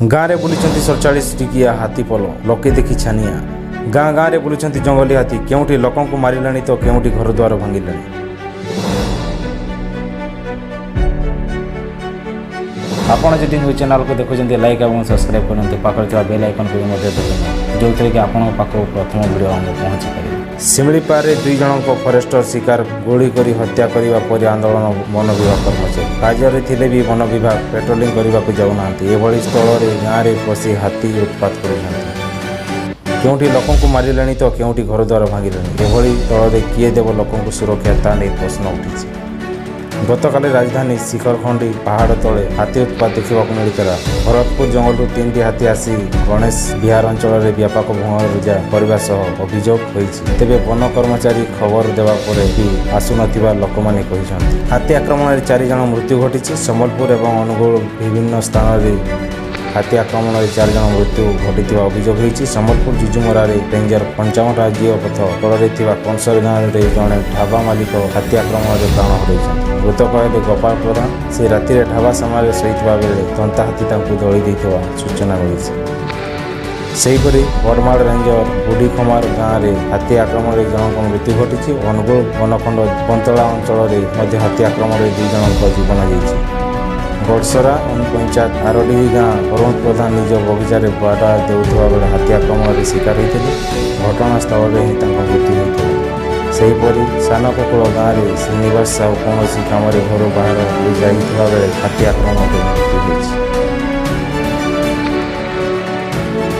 गाँव में बुलूं 47 टिकिया हाथी पल लोके देखी छानिया। गाँ गाँव में बुलूं जंगली हाथी केउठी लोकों को मारिलानी तो केउठी घर द्वार भांगिलानी। आपण जदि न्यूज चैनल को देखुं लाइक और सब्सक्राइब करते पाखे बेल आइकन को दबाइए जो थे कि आपण पाखक प्रथम वीडियो पहुँची पारे। शिमिलीपार दुई जनों फरेस्टर शिकार गुड़ी कर हत्या करने पर आंदोलन वन विभाग कर्मचारी कार्य थे भी वन विभाग पेट्रोलिंग करने को जाऊना एभली स्थल में गाँव में पशि हाथी उत्पात कर लोकों को मारिलानी तो केउठी घर द्वार भांगिलानी। एभली स्थल में किए देव लोकों को सुरक्षा ता नहीं प्रश्न उठी। गतकाली राजधानी शिखरखंडी पहाड़ तले हाथी उत्पात देखा मिलता। भरतपुर जंगल 3टी हाथी आसी गणेश विहार अंचल में व्यापक भंगरुजा करने अभियोग होती। तेबे वन कर्मचारी खबर देवा पर भी आसुनथिबा लोकमाने कहिसंती। हाथी आक्रमण में 4 जन मृत्यु घटी। संबलपुर और अनुगुल विभिन्न स्थान में हाथी आक्रमण में 4 जन मृत्यु घटी अभियोग होती। संबलपुर जुजुमरा रेंजर 55 राज्य पथ तल कंसर गाँव में जड़े ढाबा मालिक हाथी आक्रमण में प्राण हरई। मृतक है गोपाल प्रधान। से राति ढाबा सामने शोता बेले दंता हाथी दली देता सूचना मिली। सेहीपरि बरमाड़ रेंजर बुढ़ीखमार गाँव में हाथी आक्रमण में जनक मृत्यु घटी। अनुगुल वनखंड पंतला अंचल में हाथी आक्रमण में 2 जनक जीवन जाइए। गड़सरा पंचायत आरडी गाँव अरुण प्रधान निज बगीचार बाड़ा देउथबा बेले हाथी आक्रमण में शिकार होते। घटनास्थल में ही मृत्यु होता। सेहीपरि सानकोकुल गाँव में श्रीनिवास साहू कौन काम घर बाहर जाइଥିବା बेले हाथी आक्रमण में मृत्यु होती।